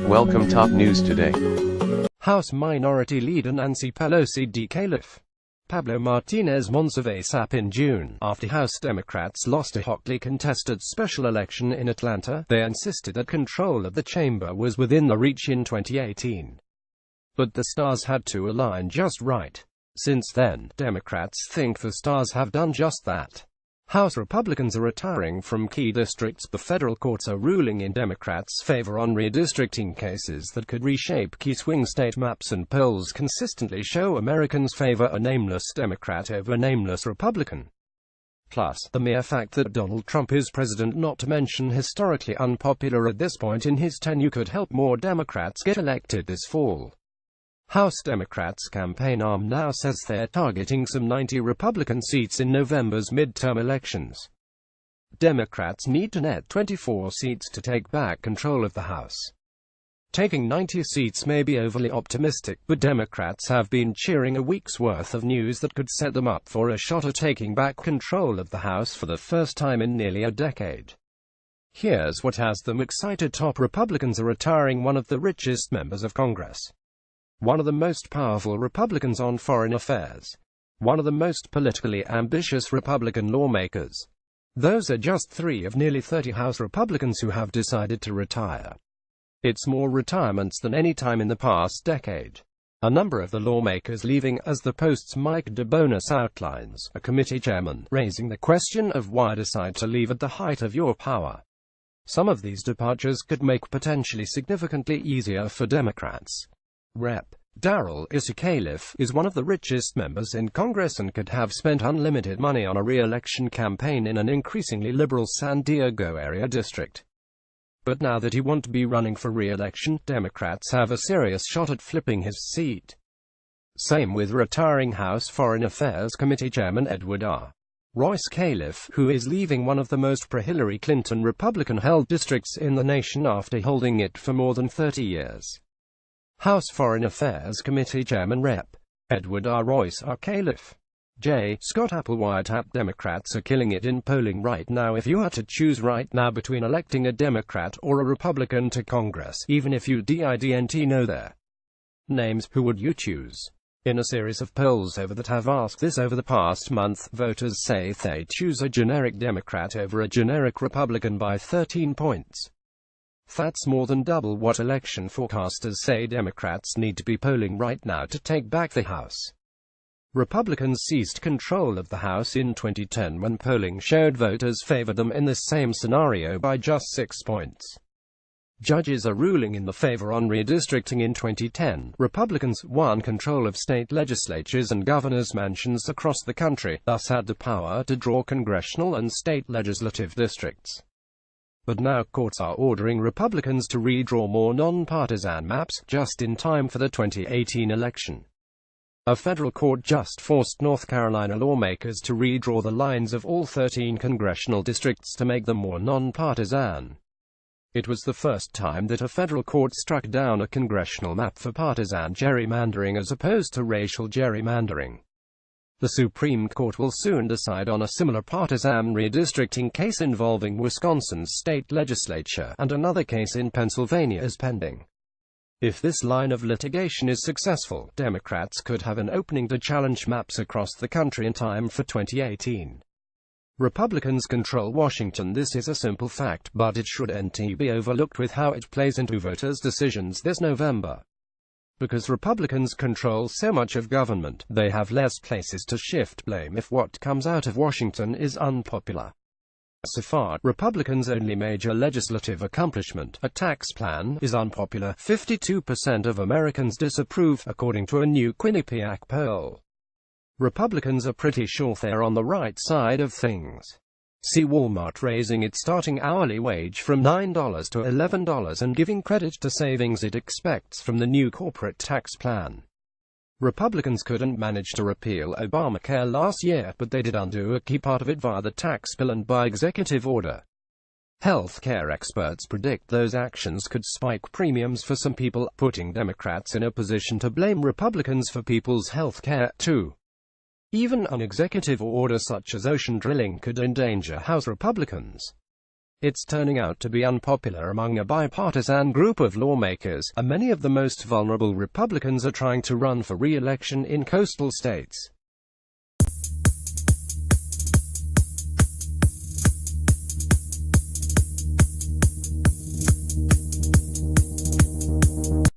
Welcome top news today. House Minority Leader Nancy Pelosi DCalif. Pablo Martinez MonsivaisAP. In June, after House Democrats lost a hotly contested special election in Atlanta, they insisted that control of the chamber was within the reach in 2018. But the stars had to align just right. Since then, Democrats think the stars have done just that. House Republicans are retiring from key districts. The federal courts are ruling in Democrats' favor on redistricting cases that could reshape key swing state maps, and polls consistently show Americans favor a nameless Democrat over a nameless Republican. Plus, the mere fact that Donald Trump is president, not to mention historically unpopular at this point in his tenure, could help more Democrats get elected this fall. House Democrats' campaign arm now says they're targeting some 90 Republican seats in November's midterm elections. Democrats need to net 24 seats to take back control of the House. Taking 90 seats may be overly optimistic, but Democrats have been cheering a week's worth of news that could set them up for a shot at taking back control of the House for the first time in nearly a decade. Here's what has them excited. Top Republicans are retiring one of the richest members of Congress. One of the most powerful Republicans on foreign affairs. One of the most politically ambitious Republican lawmakers. Those are just 3 of nearly 30 House Republicans who have decided to retire. It's more retirements than any time in the past decade. A number of the lawmakers leaving, as the Post's Mike DeBonis outlines, a committee chairman, raising the question of why decide to leave at the height of your power. Some of these departures could make potentially significantly easier for Democrats. Rep. Darrell DCalif is one of the richest members in Congress and could have spent unlimited money on a re-election campaign in an increasingly liberal San Diego area district. But now that he won't be running for re-election, Democrats have a serious shot at flipping his seat. Same with retiring House Foreign Affairs Committee Chairman Edward R. Royce Calif, who is leaving one of the most pro-Hillary Clinton Republican-held districts in the nation after holding it for more than 30 years. House Foreign Affairs Committee Chairman Rep. Edward R. Royce R. Calif. J. Scott Applewhite. Democrats are killing it in polling right now. If you had to choose right now between electing a Democrat or a Republican to Congress, even if you didn't know their names, who would you choose? In a series of polls that have asked this over the past month, voters say they choose a generic Democrat over a generic Republican by 13 points. That's more than double what election forecasters say Democrats need to be polling right now to take back the House. Republicans seized control of the House in 2010 when polling showed voters favored them in this same scenario by just 6 points. Judges are ruling in the favor on redistricting. In 2010, Republicans won control of state legislatures and governors' mansions across the country, thus had the power to draw congressional and state legislative districts. But now courts are ordering Republicans to redraw more nonpartisan maps, just in time for the 2018 election. A federal court just forced North Carolina lawmakers to redraw the lines of all 13 congressional districts to make them more nonpartisan. It was the first time that a federal court struck down a congressional map for partisan gerrymandering as opposed to racial gerrymandering. The Supreme Court will soon decide on a similar partisan redistricting case involving Wisconsin's state legislature, and another case in Pennsylvania is pending. If this line of litigation is successful, Democrats could have an opening to challenge maps across the country in time for 2018. Republicans control Washington. This is a simple fact, but it shouldn't be overlooked with how it plays into voters' decisions this November. Because Republicans control so much of government, they have less places to shift blame if what comes out of Washington is unpopular. So far, Republicans' only major legislative accomplishment, a tax plan, is unpopular. 52% of Americans disapprove, according to a new Quinnipiac poll. Republicans are pretty sure they're on the right side of things. See Walmart raising its starting hourly wage from $9 to $11 and giving credit to savings it expects from the new corporate tax plan. Republicans couldn't manage to repeal Obamacare last year, but they did undo a key part of it via the tax bill and by executive order. Healthcare experts predict those actions could spike premiums for some people, putting Democrats in a position to blame Republicans for people's health care, too. Even an executive order such as ocean drilling could endanger House Republicans. It's turning out to be unpopular among a bipartisan group of lawmakers, and many of the most vulnerable Republicans are trying to run for re-election in coastal states.